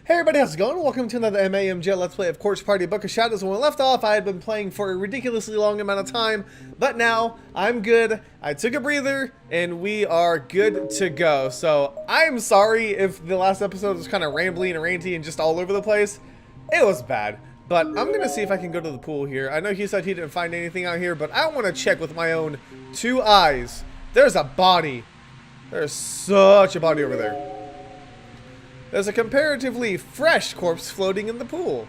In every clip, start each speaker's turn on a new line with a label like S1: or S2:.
S1: Hey everybody, how's it going? Welcome to another MAMJ Let's Play of Corpse Party Book of Shadows. When we left off, I had been playing for a ridiculously long amount of time, but now I'm good. I took a breather, and we are good to go. So I'm sorry if the last episode was kind of rambly and ranty and just all over the place. It was bad, but I'm going to see if I can go to the pool here. I know he said he didn't find anything out here, but I want to check with my own two eyes. There's a body. There's such a body over there. There's a comparatively fresh corpse floating in the pool.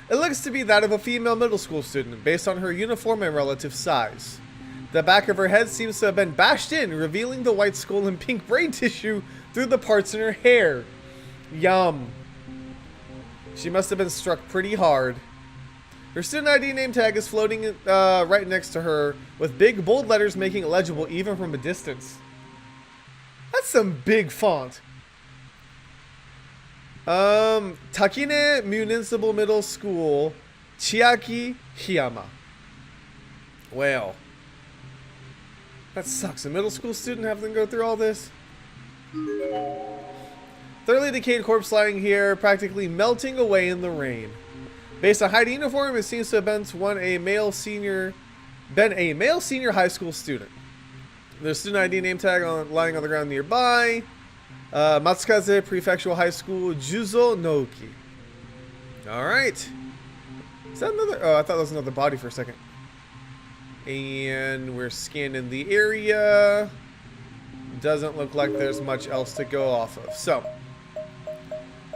S1: It looks to be that of a female middle school student, based on her uniform and relative size. The back of her head seems to have been bashed in, revealing the white skull and pink brain tissue through the parts in her hair. Yum. She must have been struck pretty hard. Her student ID name tag is floating right next to her, with big bold letters making it legible even from a distance. That's some big font. Takine Municipal Middle School, Chiaki Hiyama. Well, that sucks. A middle school student having to go through all this? Thoroughly decayed corpse lying here, practically melting away in the rain. Based on height uniform, it seems to have been a male senior high school student. There's student ID name tag lying on the ground nearby. Matsukaze Prefectural High School, Juzo Noki. Alright. Is that another? Oh, I thought that was another body for a second. And we're scanning the area. Doesn't look like there's much else to go off of. So,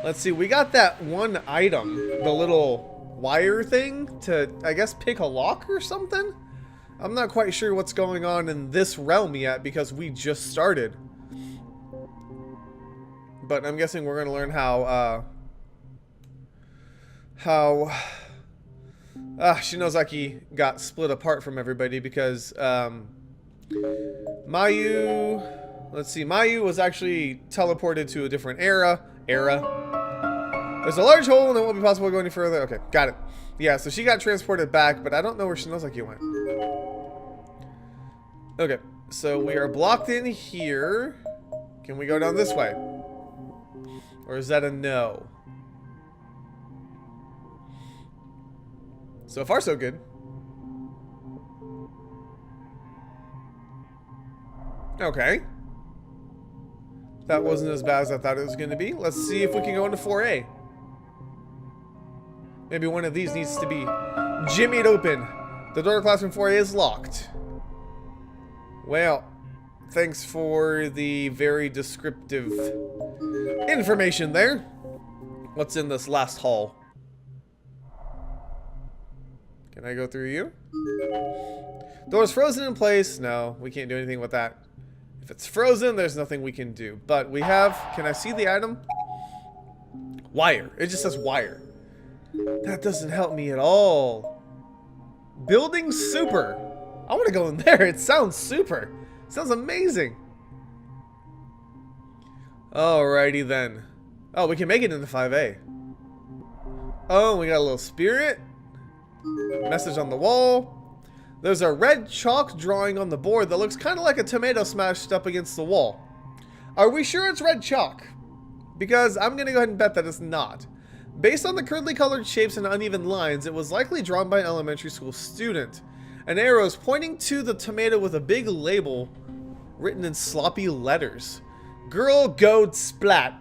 S1: let's see. We got that one item, the little wire thing to, I guess, pick a lock or something? I'm not quite sure what's going on in this realm yet because we just started. But I'm guessing we're going to learn how Shinozaki got split apart from everybody because Mayu was actually teleported to a different era. There's a large hole and it won't be possible to go any further. Okay, got it. Yeah, so she got transported back, but I don't know where Shinozaki went. Okay, so we are blocked in here. Can we go down this way? Or is that a no? So far, so good. Okay. That wasn't as bad as I thought it was going to be. Let's see if we can go into 4A. Maybe one of these needs to be jimmied open. The door to classroom 4A is locked. Well, thanks for the very descriptive information there. What's in this last hall? Can I go through you? Door's frozen in place. No, we can't do anything with that. If it's frozen, there's nothing we can do. But we have... Can I see the item? Wire. It just says wire. That doesn't help me at all. Building super. I want to go in there. It sounds super. It sounds amazing. Alrighty then. Oh, we can make it into 5A. Oh, we got a little spirit. Message on the wall. There's a red chalk drawing on the board that looks kind of like a tomato smashed up against the wall. Are we sure it's red chalk? Because I'm going to go ahead and bet that it's not. Based on the crudely colored shapes and uneven lines, it was likely drawn by an elementary school student. An arrow is pointing to the tomato with a big label written in sloppy letters. Girl Goat Splat.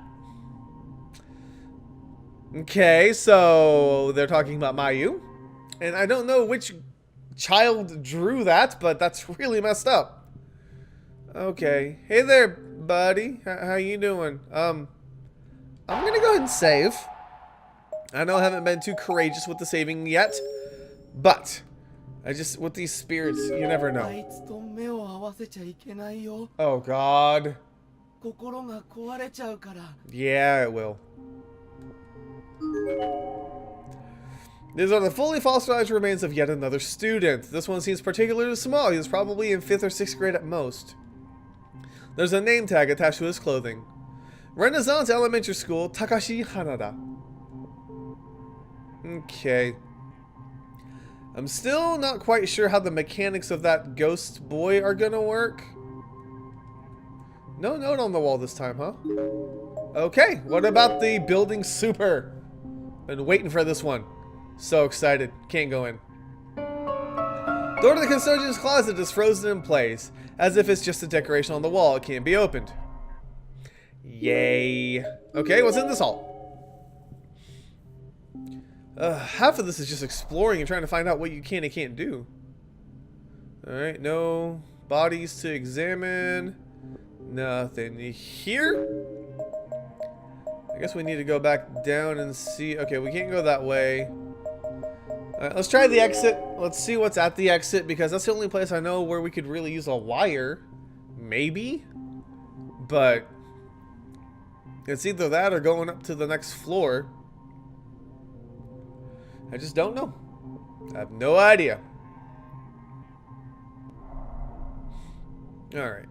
S1: Okay, so they're talking about Mayu. And I don't know which child drew that, but that's really messed up. Okay. Hey there, buddy. How you doing? I'm gonna go ahead and save. I know I haven't been too courageous with the saving yet, but with these spirits, you never know. Oh, God. Yeah, it will. These are the fully fossilized remains of yet another student. This one seems particularly small. He was probably in 5th or 6th grade at most. There's a name tag attached to his clothing. Renaissance Elementary School, Takashi Hanada. Okay. I'm still not quite sure how the mechanics of that ghost boy are gonna work. No note on the wall this time, huh? Okay, what about the building super? Been waiting for this one. So excited. Can't go in. Door to the custodian's closet is frozen in place, as if it's just a decoration on the wall. It can't be opened. Yay. Okay, what's in this hall? Half of this is just exploring and trying to find out what you can and can't do. Alright, no bodies to examine. Nothing here. I guess we need to go back down and see. Okay, we can't go that way. Alright, let's try the exit. Let's see what's at the exit, because that's the only place I know where we could really use a wire. Maybe? But it's either that or going up to the next floor. I just don't know. I have no idea. Alright.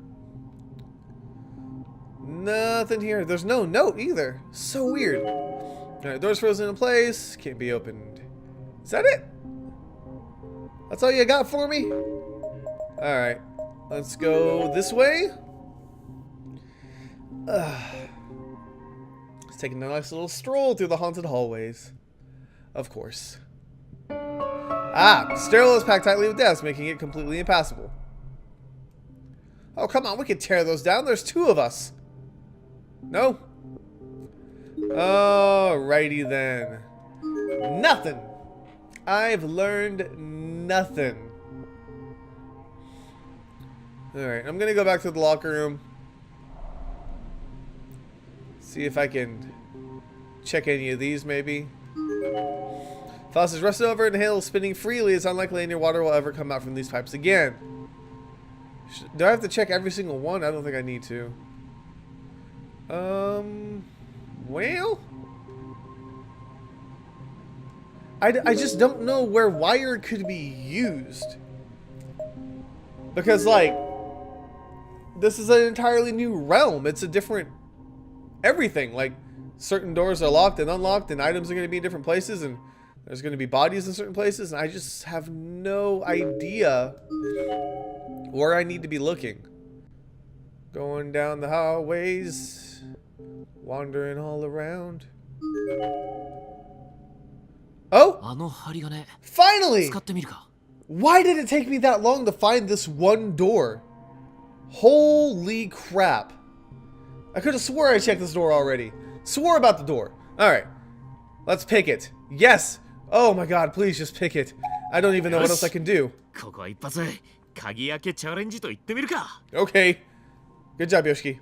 S1: Nothing here. There's no note either. So weird. Alright, door's frozen in place. Can't be opened. Is that it? That's all you got for me? Alright. Let's go this way. Let's take a nice little stroll through the haunted hallways. Of course. Ah! Stairwell is packed tightly with desks, making it completely impassable. Oh, come on. We can tear those down. There's two of us. No? Alrighty then. Nothing. I've learned nothing. Alright, I'm gonna go back to the locker room. See if I can check any of these, maybe. Faucet's rusted over and the handle is spinning freely. It's unlikely any water will ever come out from these pipes again. Do I have to check every single one? I don't think I need to. Well, I just don't know where wire could be used. Because, like, this is an entirely new realm. It's a different everything. Like, certain doors are locked and unlocked, and items are going to be in different places, and there's going to be bodies in certain places, and I just have no idea where I need to be looking. Going down the hallways, wandering all around. Oh! Finally! Why did it take me that long to find this one door? Holy crap. I could have swore I checked this door already. Swore about the door. Alright. Let's pick it. Yes! Oh my god, please just pick it. I don't even know what else I can do. Okay. Good job, Yoshiki.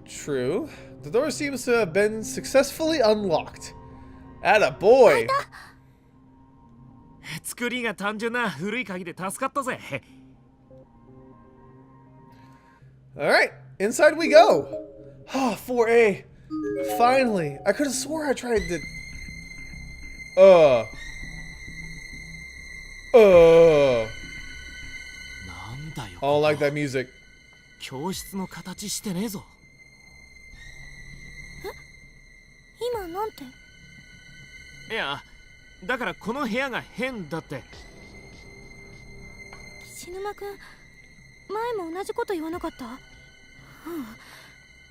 S1: True. The door seems to have been successfully unlocked. Atta boy. Alright, inside we go. Oh, 4A. Finally. I could have swore I tried to... I don't like that music.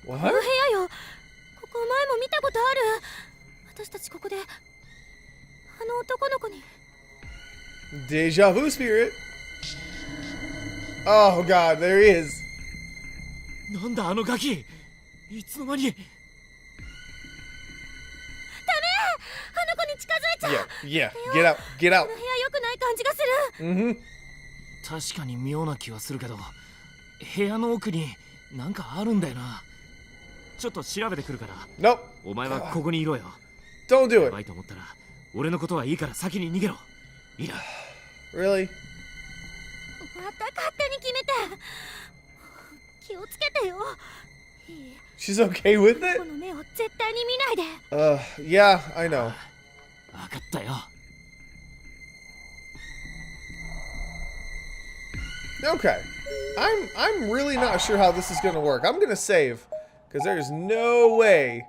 S1: What? Deja vu spirit. Oh god, there he is. Yeah, get out, get out. Mm-hmm. Nope. Don't do it. Really? She's okay with it? Yeah, I know. Okay. I'm really not sure how this is gonna work. I'm gonna save. Because there's no way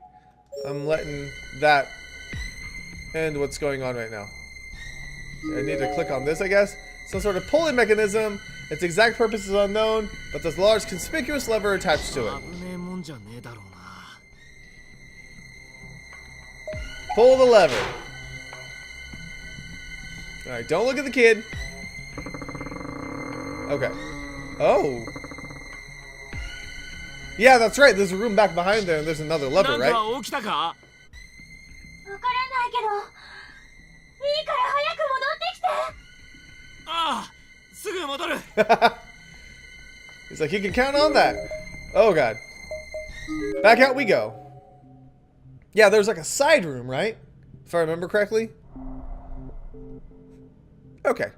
S1: I'm letting that end what's going on right now. I need to click on this, I guess. Some sort of pulling mechanism. Its exact purpose is unknown, but there's a large conspicuous lever attached to it. Pull the lever. Alright, don't look at the kid. Okay. Oh. Yeah, that's right. There's a room back behind there, and there's another lever, right? He's like, you can count on that. Oh, God. Back out we go. Yeah, there's like a side room, right? If I remember correctly. Okay.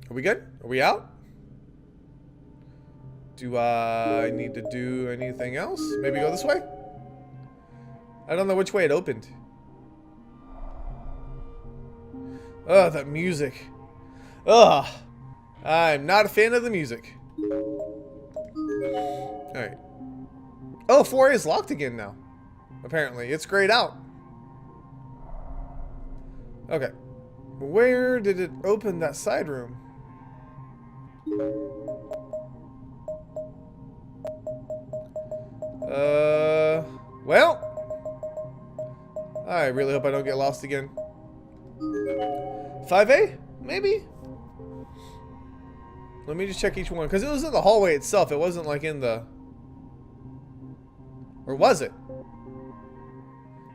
S1: Are we good? Are we out? Do I need to do anything else? Maybe go this way? I don't know which way it opened. Ugh, that music. Ugh. I'm not a fan of the music. Alright. Oh, 4A is locked again now. Apparently. It's grayed out. Okay. Where did it open that side room? Well. I really hope I don't get lost again. 5A? Maybe? Let me just check each one. Because it was in the hallway itself. It wasn't like in the... Or was it?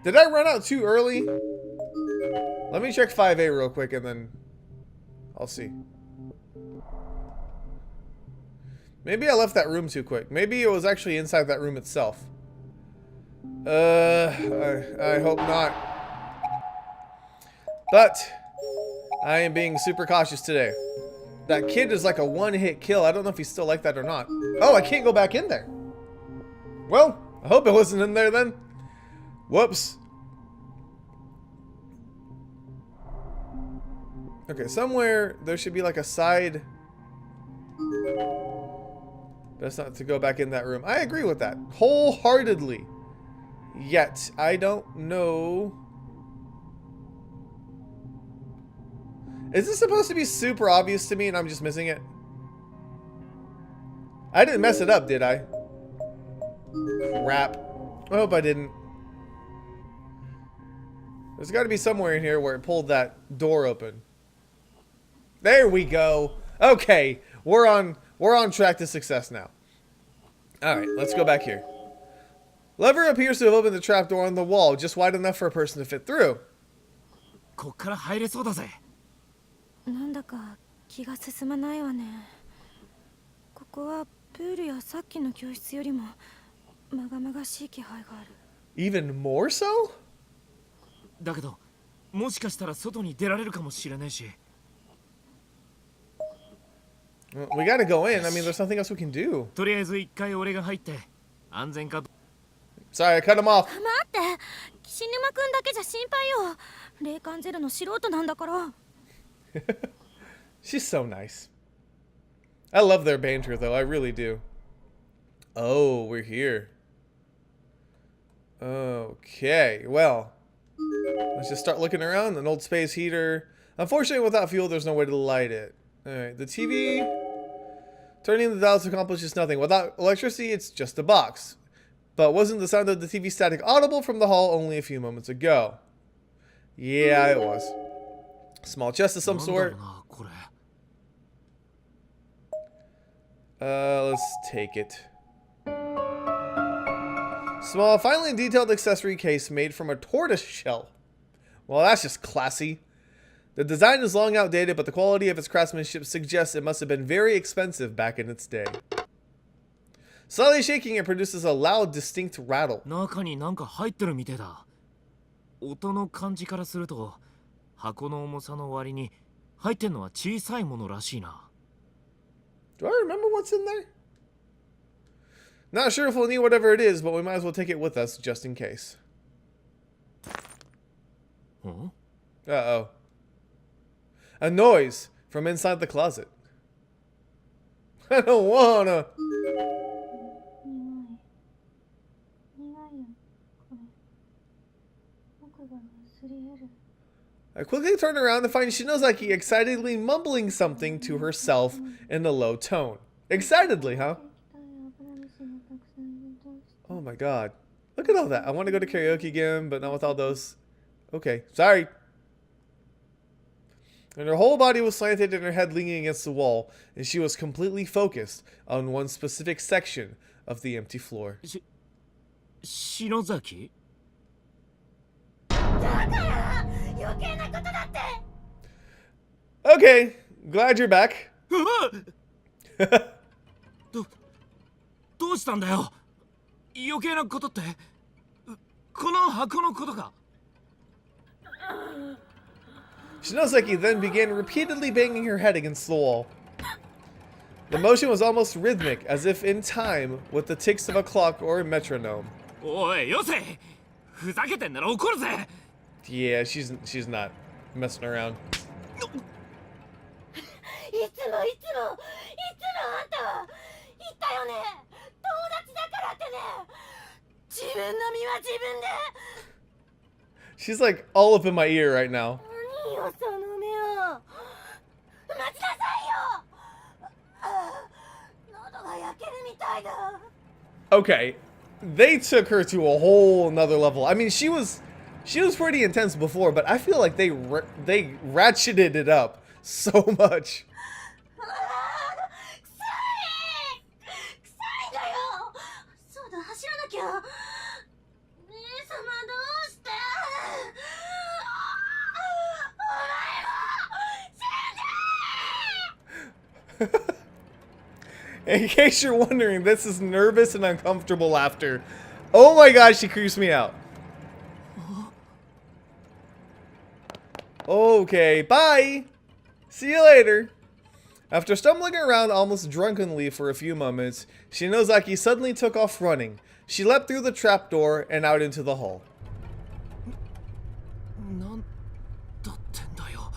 S1: Did I run out too early? Let me check 5A real quick and then I'll see. Maybe I left that room too quick. Maybe it was actually inside that room itself. I hope not. But I am being super cautious today. That kid is like a one-hit kill. I don't know if he's still like that or not. Oh, I can't go back in there. Well, I hope it wasn't in there then. Whoops. Okay, somewhere there should be like a side. Best not to go back in that room. I agree with that wholeheartedly. Yet, I don't know. Is this supposed to be super obvious to me and I'm just missing it? I didn't mess it up, did I? Crap. I hope I didn't. There's got to be somewhere in here where it pulled that door open. There we go. Okay, we're on track to success now. All right, let's go back here. Lever appears to have opened the trapdoor on the wall, just wide enough for a person to fit through.
S2: こっから入れそうだぜ。
S3: なんだか気が進まないわね。ここはプールやさっきの教室よりもまがまがしい気配がある。
S1: Even more so?
S2: だけど、もしかしたら外に出られるかもしれないし。
S1: We gotta go in. I mean, there's nothing else we can do.
S2: とりあえず一回俺が入って安全か。
S1: Sorry, I cut him off.
S3: 待って、岸沼くんだけじゃ心配よ。霊感ゼロの素人なんだから。
S1: She's so nice. I love their banter, though. I really do. Oh, we're here. Okay, well, let's just start looking around. An old space heater. Unfortunately, without fuel, there's no way to light it. Alright, the TV. Turning the dials accomplishes nothing. Without electricity, it's just a box. But wasn't the sound of the TV static audible from the hall only a few moments ago? Yeah, it was. Small chest of some sort. Let's take it. Small, finely detailed accessory case made from a tortoise shell. Well, that's just classy. The design is long outdated, but the quality of its craftsmanship suggests it must have been very expensive back in its day. Slightly shaking, it produces a loud, distinct rattle.
S2: 中になんか入ってるみてえだ。音の感じからすると、箱の重さの割に入ってんのは小さいものらしいな。
S1: Do I remember what's in there? Not sure if we'll need whatever it is, but we might as well take it with us just in case.
S2: Huh?
S1: Uh-oh. A noise from inside the closet. I don't wanna. I quickly turn around and find Shinozaki excitedly mumbling something to herself in a low tone. Excitedly, huh? Oh my god. Look at all that. I want to go to karaoke again, but not with all those. Okay, sorry. And her whole body was slanted and her head leaning against the wall, and she was completely focused on one specific section of the empty floor.
S2: Shinozaki?
S1: Okay, glad you're back.
S2: どうしたんだよ。余計なことってこの箱のことか。
S1: Shinozaki then began repeatedly banging her head against the wall. The motion was almost rhythmic, as if in time with the ticks of a clock or a metronome.
S2: おいよせ。ふざけてんなら怒るぜ。
S1: Yeah, she's not messing around.
S3: いつもあんたは言ったよね。友達だからってね。自分の身は自分で。
S1: She's like all up in my ear right now.
S3: 何よその目を。待ちなさいよ。喉が焼けるみたいだ。
S1: Okay, they took her to a whole another level. I mean, she was pretty intense before, but I feel like they ratcheted it up so much. 臭いだよ。そうだ、走らなきゃ。姉様どうして。お前も死んで。 In case you're wondering, this is nervous and uncomfortable laughter. Oh my god, she creeps me out. Okay, bye! See you later! After stumbling around almost drunkenly for a few moments, Shinozaki suddenly took off running. She leapt through the trapdoor and out into the hall.
S2: なんだってんだよ。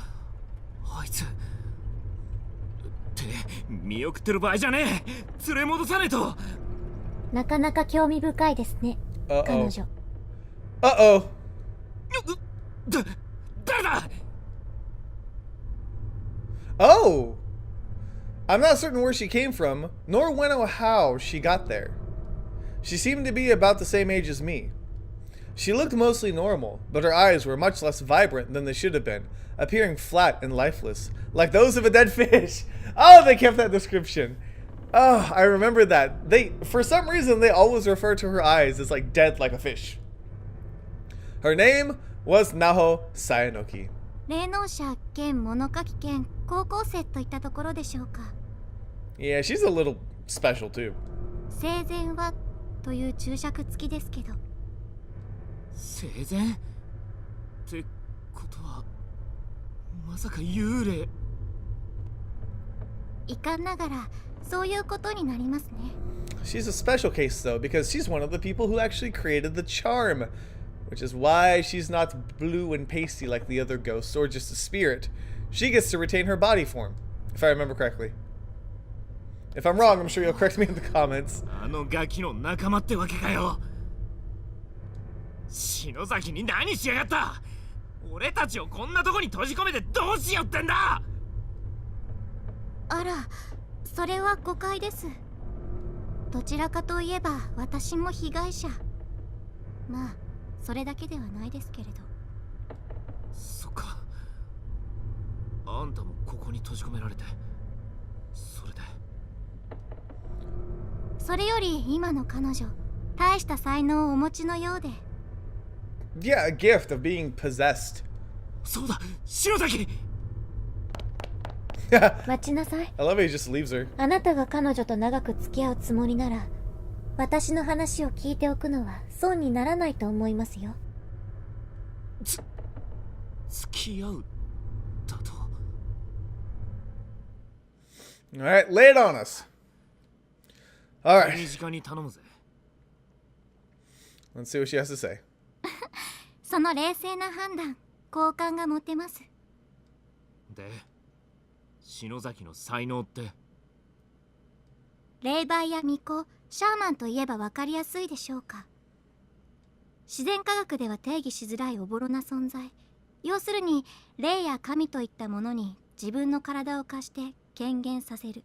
S2: あいつ。って見送ってる場合じゃねえ。連れ戻さねえと。
S3: なかなか興味深いですね。彼女。
S1: Uh-oh.
S2: 誰だ。
S1: Oh! I'm not certain where she came from, nor when or how she got there. She seemed to be about the same age as me. She looked mostly normal, but her eyes were much less vibrant than they should have been, appearing flat and lifeless, like those of a dead fish. Oh, they kept that description. Oh, I remember that. For some reason, they always refer to her eyes as like dead like a fish. Her name was Naho Sayanoki.
S3: 霊能者兼物書き兼高校生といったところでしょうか。
S1: Yeah, she's a little special too.
S3: 生前はという注釈付きですけど。
S2: 生前ってことはまさか幽霊。
S3: 遺憾ながらそういうことになりますね。
S1: She's a special case though, because she's one of the people who actually created the charm. Which is why she's not blue and pasty like the other ghosts, or just a spirit. She gets to retain her body form, if I remember correctly. If I'm wrong, I'm sure you'll correct me in the comments.
S2: あのガキの仲間ってわけかよ。篠崎に何しやがった。俺たちをこんなとこに閉じ込めてどうしようってんだ。
S3: あら、それは誤解です。どちらかといえば私も被害者。まあそれだけではないですけれど。
S2: そっか。あんたもここに閉じ込められて。それで。
S3: それより今の彼女、大した才能をお持ちのようで。
S1: Yeah, a gift of being possessed.
S2: そうだ、篠崎。
S3: 待ちなさい。
S1: I love it, he just leaves her.
S3: あなたが彼女と長く付き合うつもりなら、私の話を聞いておくのは損にならないと思いますよ。
S2: 付き合うだと。
S1: Alright, lay it on us. Alright.
S2: 身近に頼むぜ。
S1: Let's see what she has to say.
S3: その冷静な判断、好感が持てます。
S2: で、篠崎の才能って。
S3: 霊媒や巫女、シャーマンといえば分かりやすいでしょうか。
S4: 自然科学では定義しづらいおぼろな存在。要するに霊や神といったものに自分の体を貸して権限させる。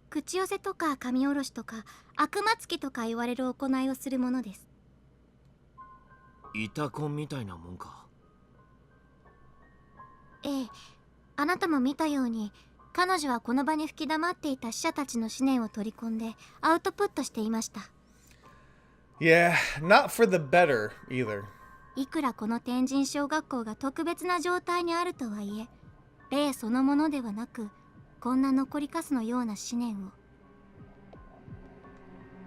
S4: 口寄せとか神下ろしとか悪魔つきとか言われる行いをするものです。
S2: イタコンみたいなもんか。
S4: ええ、あなたも見たように彼女はこの場に吹き溜まっていた死者たちの思念を取り込んでアウトプットしていました。
S1: Yeah, not for the better either.
S4: いくらこの天神小学校が特別な状態にあるとはいえ、霊そのものではなくこんな残りかすのような思念を。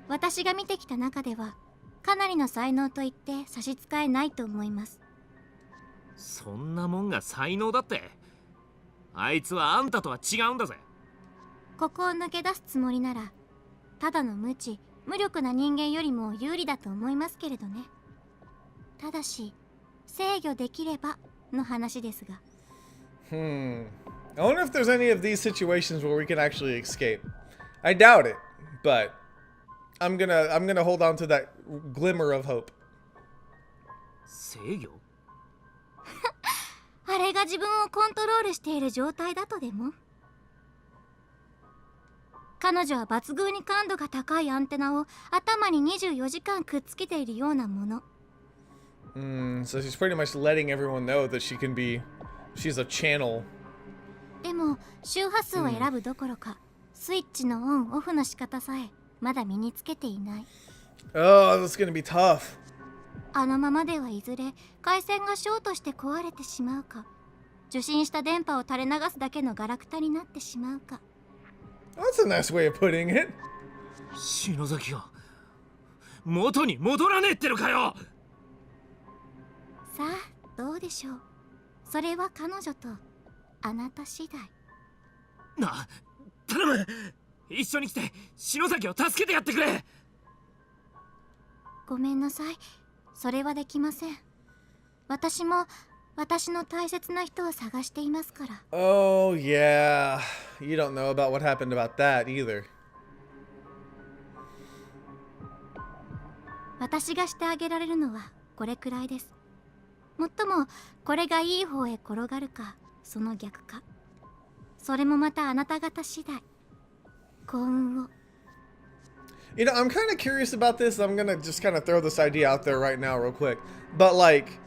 S4: 私が見てきた中ではかなりの才能と言って差し支えないと思います。
S2: そんなもんが才能だって？あいつはあんたとは違うんだぜ。
S4: ここを抜け出すつもりならただの無知無力な人間よりも有利だと思いますけれどね。ただし制御できればの話ですが。
S1: I wonder if there's any of these situations where we can actually escape. I doubt it, but I'm gonna hold on to that glimmer of hope.
S2: 制御？
S4: あれが自分をコントロールしている状態だとでも？彼女は抜群に感度が高いアンテナを頭に24時間くっつけているようなもの。
S1: So she's pretty much letting everyone know that she's a channel.
S4: でも周波数を選ぶどころか、スイッチのオンオフの仕方さえまだ身につけていない。
S1: Oh, that's gonna be tough.
S4: あのままではいずれ回線がショートして壊れてしまうか、受信した電波を垂れ流すだけのガラクタになってしまうか。
S1: That's a nice way of putting it.
S2: 篠崎が元に戻らねえってのかよ。
S4: さあどうでしょう。それは彼女とあなた次第。
S2: 頼む、一緒に来て篠崎を助けてやってくれ。
S4: ごめんなさい、それはできません。私も私の大切な人を探していますから。
S1: Oh yeah, you don't know about what happened about that either.
S4: 私がしてあげられるのはこれくらいです。もっともこれがいい方へ転がるかその逆か、それもまたあなた方次第。幸運を。
S1: You know, I'm kind of curious about this. I'm gonna just kind of throw this idea out there right now real quick. But like,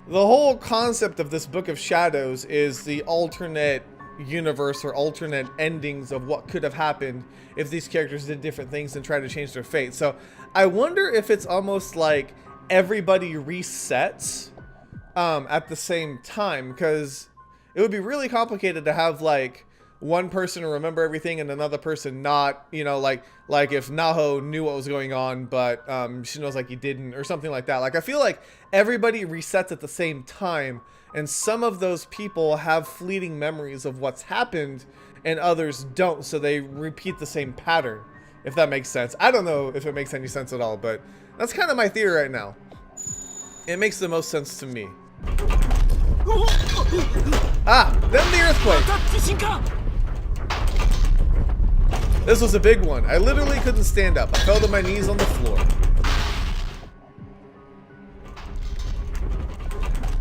S1: the whole concept of this Book of Shadows is the alternate universe or alternate endings of what could have happened if these characters did different things and tried to change their fate. So I wonder if it's almost like everybody resets at the same time, because it would be really complicated to have like one person remember everything and another person not, you know, like if Naho knew what was going on but she knows like he didn't, or something like that. Like I feel like everybody resets at the same time, and some of those people have fleeting memories of what's happened and others don't, so they repeat the same pattern, if that makes sense. I don't know if it makes any sense at all, but that's kind of my theory right now. It makes the most sense to me. Ah, then the earthquake. This was a big one. I literally couldn't stand up. I fell to my knees on the floor.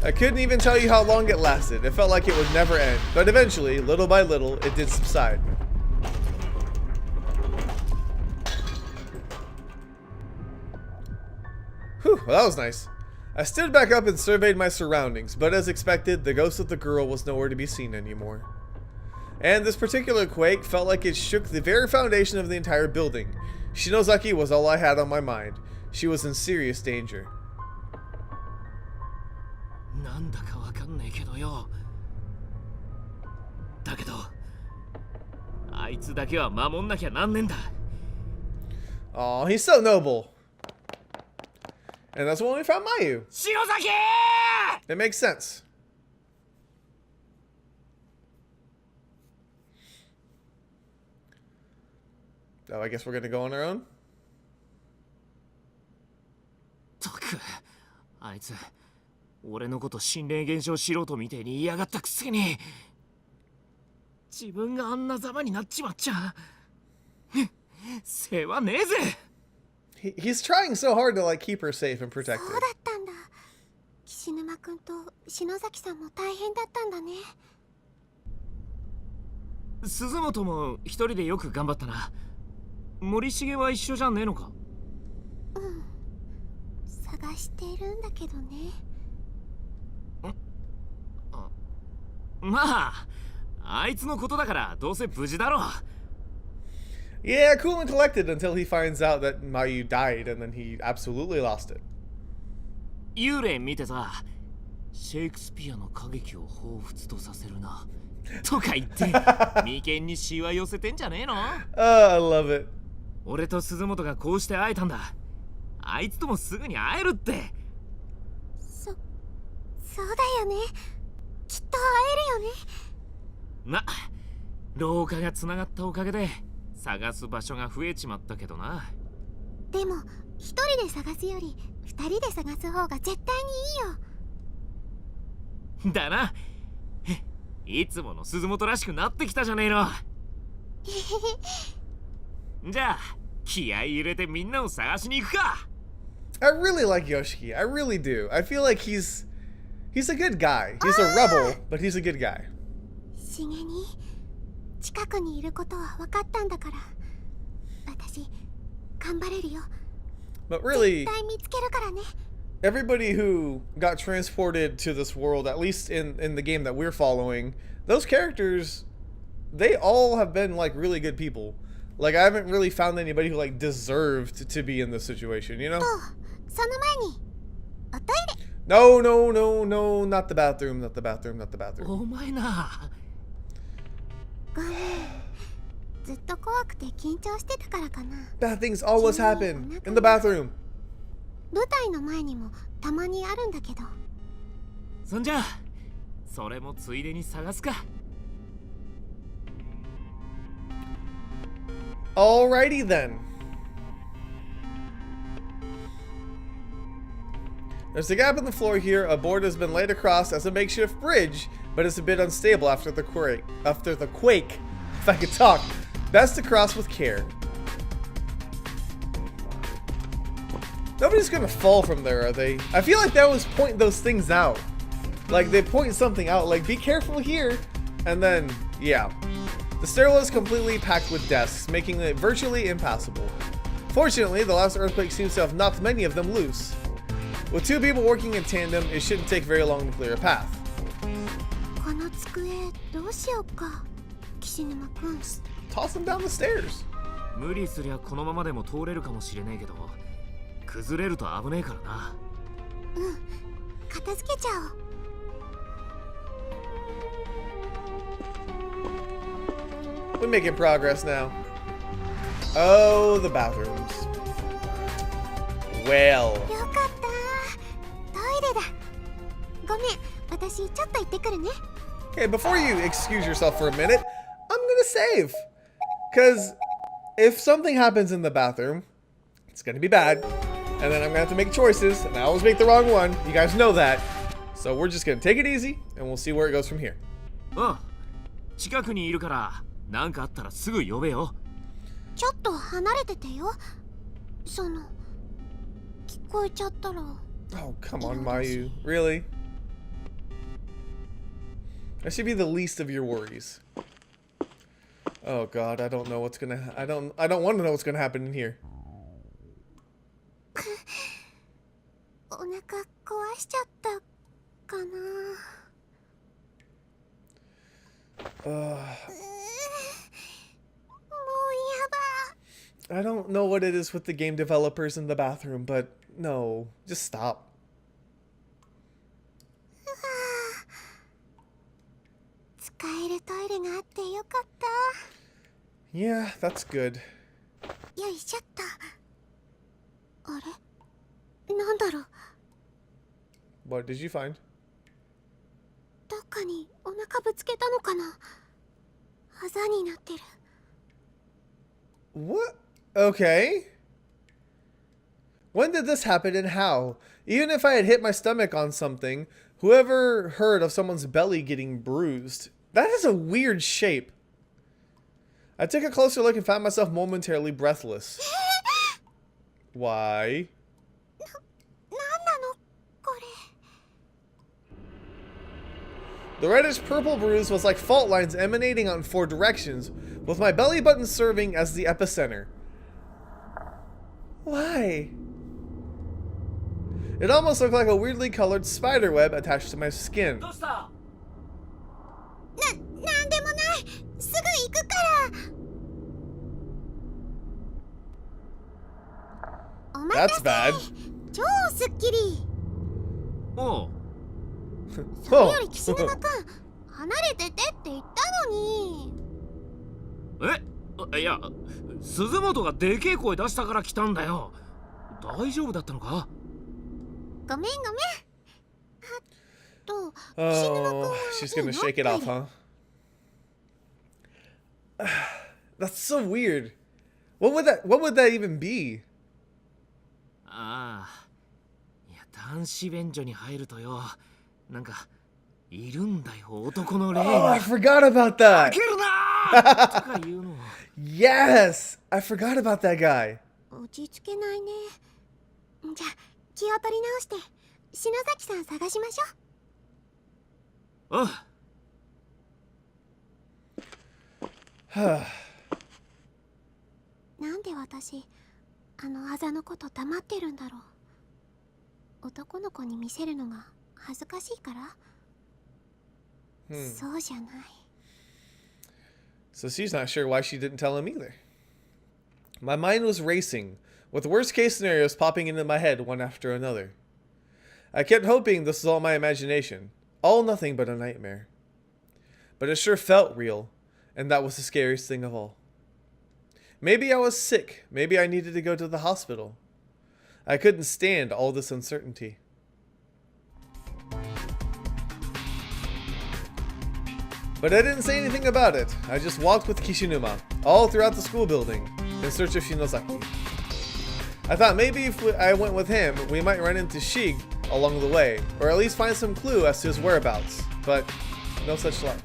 S1: I couldn't even tell you how long it lasted. It felt like it would never end. But eventually, little by little, it did subside. Whew, well, that was nice. I stood back up and surveyed my surroundings, but as expected, the ghost of the girl was nowhere to be seen anymore. And this particular quake felt like it shook the very foundation of the entire building. Shinozaki was all I had on my mind. She was in serious danger.
S2: なんだかわかんねえけどよ。だけど、あいつだけは守んなきゃなんねんだ。
S1: Aw, he's so noble. And that's when we found Mayu.
S2: 篠崎!
S1: It makes sense. Oh, I guess we're gonna go on our own?
S2: とく、あいつ、俺のこと心霊現象素人みてえに言いやがったくせに、自分があんなざまになっちまっちゃ世話ねえぜ。
S1: He's trying so hard to like keep her safe and
S4: そう
S1: protected.
S4: だったんだ。岸沼くんと篠崎さんも大変だったんだね。
S2: 鈴本も一人でよく頑張ったな。森重は一緒じゃねえのか？
S4: うん。探してるんだけどね。
S2: まあ、あいつのことだからどうせ無事だろう。
S1: Yeah, cool and collected until he finds out that Mayu died, and then he absolutely lost it.
S2: 幽霊見てさ、シェイクスピアの歌劇を彷彿とさせるな。とか言って、眉間にシワ寄せてんじゃねえの？
S1: I love it.
S2: 俺と鈴本がこうして会えたんだ。あいつともすぐに会えるって。
S4: そうだよね。きっと会えるよね。
S2: ま、廊下がつながったおかげで探す場所が増えちまったけどな。
S4: でも一人で探すより二人で探す方が絶対にいいよ。
S2: だな。いつもの鈴本らしくなってきたじゃねえの。じゃあ気合い入れてみんなを探しに行くか。
S1: I really like Yoshiki. I really do. I feel like he's a good guy. He's a rebel, but he's a good guy.
S4: しげに近くにいることは分かったんだから、私頑張れるよ。
S1: But really,
S4: 絶対見つけるからね。
S1: everybody who got transported to this world, at least in the game that we're following, those characters, they all have been like really good people. Like I haven't really found anybody who like deserved to be in this situation, you know?
S4: とその前におトイレ。
S1: No, no, no, no, not the bathroom, not the bathroom, not the bathroom.
S2: お前な。
S4: ごめん、ずっと怖くて緊張してたからかな。
S1: Bad things always happen in the bathroom.
S4: 舞台の前にもたまにあるんだけど。
S2: そんじゃそれもついでに探すか。
S1: Alrighty then. There's a gap in the floor here. A board has been laid across as a makeshift bridge, but it's a bit unstable after the quake. If I could talk. Best to cross with care. Nobody's gonna fall from there, are they? I feel like they always point those things out. Like they point something out, like be careful here, and then yeah. The stairwell is completely packed with desks, making it virtually impassable. Fortunately, the last earthquake seems to have knocked many of them loose. With two people working in tandem, it shouldn't take very long to clear a path.
S4: この机どうしようか、岸沼くん。
S1: Toss them down the stairs.
S2: 無理すりゃこのままでも通れるかもしれねえけど、崩れると危ねえからな。
S4: うん、片付けちゃおう。
S1: We're making progress now. Oh, the bathrooms. Well.
S4: よかった、トイレだ。ごめん、私ちょっと行ってくるね。
S1: Okay, before you excuse yourself for a minute, I'm gonna save. Because if something happens in the bathroom, it's gonna be bad. And then I'm gonna have to make choices, and I always make the wrong one. You guys know that. So we're just gonna take it easy, and we'll see where it goes from here.
S2: うん。近くにいるからなんかあったらすぐ呼べよ。
S4: ちょっと離れててよ。その聞こえちゃったら。
S1: Oh, come on, Mayu. Really? That should be the least of your worries. Oh god, I don't know what's gonna I don't want to know what's gonna happen in here.
S4: お腹壊しちゃったかな。 もうやば。
S1: I don't know what it is with the game developers in the bathroom, but no, just stop.
S4: 使えるトイレがあってよかった。
S1: Yeah, that's good.
S4: よいしょっと。あれ、なんだろう。
S1: What did you find?
S4: どっかにお腹ぶつけたのかな。あざになってる。
S1: What? Okay. When did this happen and how? Even if I had hit my stomach on something, whoever heard of someone's belly getting bruised? That is a weird shape. I took a closer look and found myself momentarily breathless. Why?
S4: なんなのこれ。
S1: The reddish purple bruise was like fault lines emanating out in 4 directions, with my belly button serving as the epicenter. Why? It almost looked like a weirdly colored spider web attached to my skin.
S2: どうした？
S4: なんでもない。すぐ行くから。お待た
S1: That's
S4: せ。
S1: bad.
S4: 超すっきり。
S2: おう。
S4: それより岸沼くん、離れててって言ったのに。
S2: いや、鈴本がでけえ声出したから来たんだよ。大丈夫だったのか？
S4: ごめんごめん。あと、岸沼くん
S1: Oh,
S4: は
S1: she's gonna shake it off, huh? That's so weird. What would that even be?
S2: ああ。いや、男子便所に入るとよ。なんか、いるんだよ、男の霊
S1: Oh,
S2: が。
S1: I forgot about that.
S2: 開けるなーとか言うの。
S1: Yes, I forgot about that guy.
S4: 落ち着けないね。じゃあ気を取り直して篠崎さん探しましょう。
S2: ああ。
S4: なんで私あのあざのこと黙ってるんだろう。男の子に見せるのが恥ずかしいから、そうじゃない。
S1: So she's not sure why she didn't tell him either. My mind was racing, with worst case scenarios popping into my head one after another. I kept hoping this was all my imagination, all nothing but a nightmare. But it sure felt real, and that was the scariest thing of all. Maybe I was sick, maybe I needed to go to the hospital. I couldn't stand all this uncertainty. But I didn't say anything about it. I just walked with Kishinuma, all throughout the school building, in search of Shinozaki. I thought maybe if I went with him, we might run into Shig along the way, or at least find some clue as to his whereabouts, but no such luck.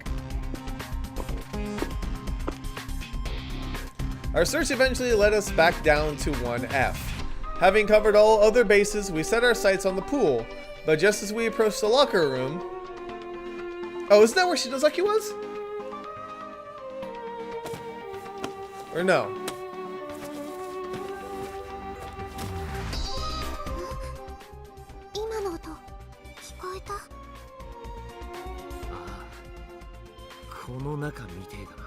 S1: Our search eventually led us back down to 1F. Having covered all other bases, we set our sights on the pool, but just as we approached the locker room... Oh, isn't that where Shinozaki was? Or no?
S4: 今の音聞こえた？
S2: この中みてえだな。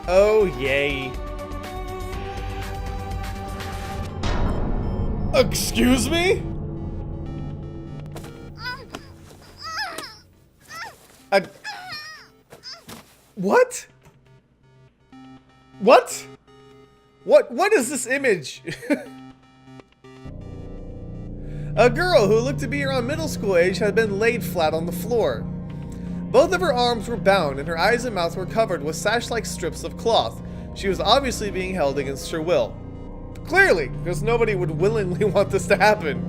S1: Oh, yay. Excuse me? What? What? What is this image? A girl who looked to be around middle school age had been laid flat on the floor. Both of her arms were bound and her eyes and mouth were covered with sash-like strips of cloth. She was obviously being held against her will. Clearly, because nobody would willingly want this to happen.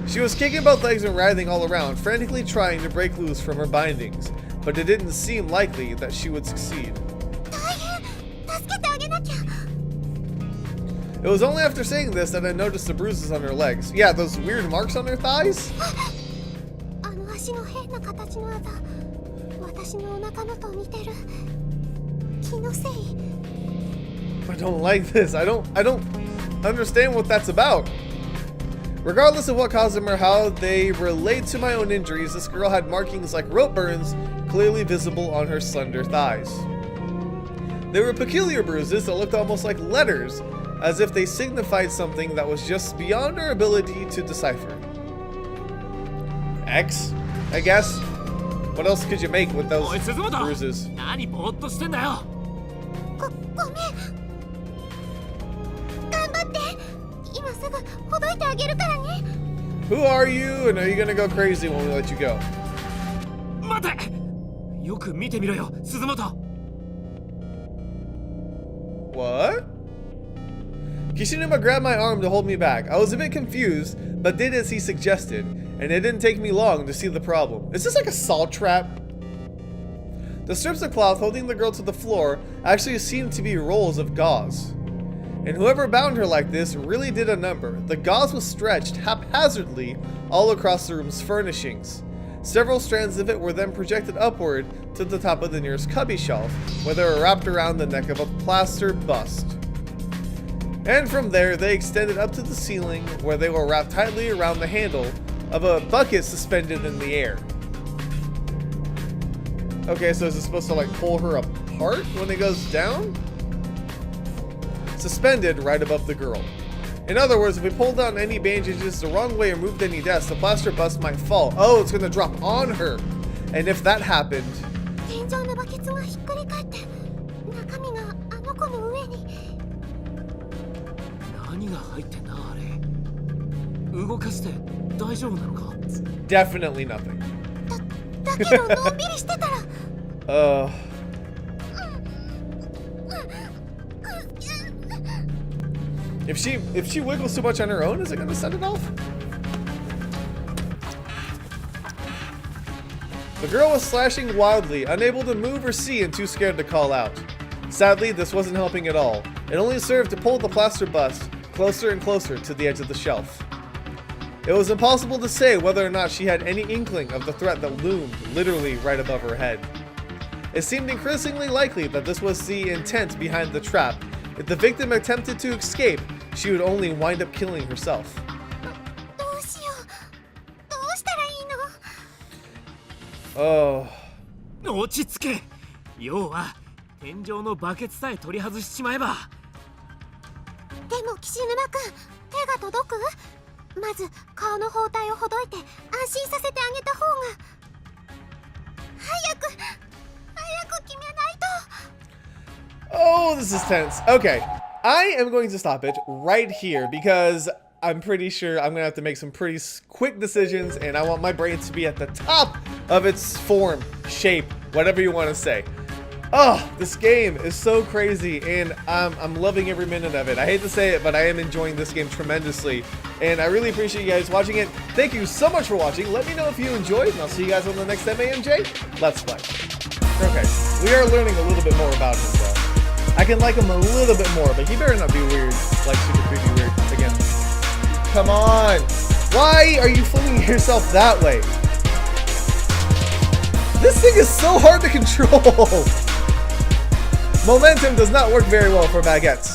S1: She was kicking both legs and writhing all around, frantically trying to break loose from her bindings, but it didn't seem likely that she would succeed. It was only after saying this that I noticed the bruises on her legs. Yeah, those weird marks on her thighs? I don't like this. I don't understand what that's about. Regardless of what caused them or how they relate to my own injuries, this girl had markings like rope burns clearly visible on her slender thighs. They were peculiar bruises that looked almost like letters, as if they signified something that was just beyond our ability to decipher. X, I guess? What else could you make with those bruises?
S2: 何ぼーっとしてんだよ。
S4: ごめん。頑張って。今すぐほどいてあげるからね。
S1: Who are you, and are you gonna go crazy when we let you go?
S2: 待て。よく見てみろよ、鈴本。
S1: What? Kishinuma grabbed my arm to hold me back. I was a bit confused, but did as he suggested, and it didn't take me long to see the problem. Is this like a saw trap? The strips of cloth holding the girl to the floor actually seemed to be rolls of gauze. And whoever bound her like this really did a number. The gauze was stretched haphazardly all across the room's furnishings. Several strands of it were then projected upward to the top of the nearest cubby shelf, where they were wrapped around the neck of a plaster bust. And from there, they extended up to the ceiling, where they were wrapped tightly around the handle of a bucket suspended in the air. Okay, so is it supposed to like pull her apart when it goes down? Suspended right above the girl. In other words, if we pulled down any bandages the wrong way or moved any desks, the plaster bust might fall. Oh, it's gonna drop on her. And if that happened...
S4: 天井のバケツがひっくり返って中身があの子の上に。
S2: 何が入ってんだあれ。動かして大丈夫なのか？
S1: Definitely nothing.
S4: だけどのんびりしてたら。
S1: If she wiggles too much on her own, is it gonna set it off? The girl was slashing wildly, unable to move or see and too scared to call out. Sadly, this wasn't helping at all. It only served to pull the plaster bust closer and closer to the edge of the shelf. It was impossible to say whether or not she had any inkling of the threat that loomed literally right above her head. It seemed increasingly likely that this was the intent behind the trap. If the victim attempted to escape, she would only wind up killing herself.
S4: どうしよう。どうしたらいいの？
S1: Oh.
S2: 落ち着け。要は天井のバケツさえ取り外しちまえば。
S4: でも岸沼くん、手が届く？まず顔の包帯をほどいて安心させてあげた方が。早く決めないと。
S1: Oh, this is tense. Okay, I am going to stop it right here because I'm pretty sure I'm gonna have to make some pretty quick decisions, and I want my brain to be at the top of its form, shape, whatever you want to say. Oh, this game is so crazy, and I'm loving every minute of it. I hate to say it, but I am enjoying this game tremendously, and I really appreciate you guys watching it. Thank you so much for watching. Let me know if you enjoyed, and I'll see you guys on the next MAMJ Let's Play. Okay, we are learning a little bit more about him, though. I can like him a little bit more, but he better not be weird, like super creepy weird again. Come on! Why are you flinging yourself that way? This thing is so hard to control! Momentum does not work very well for baguettes.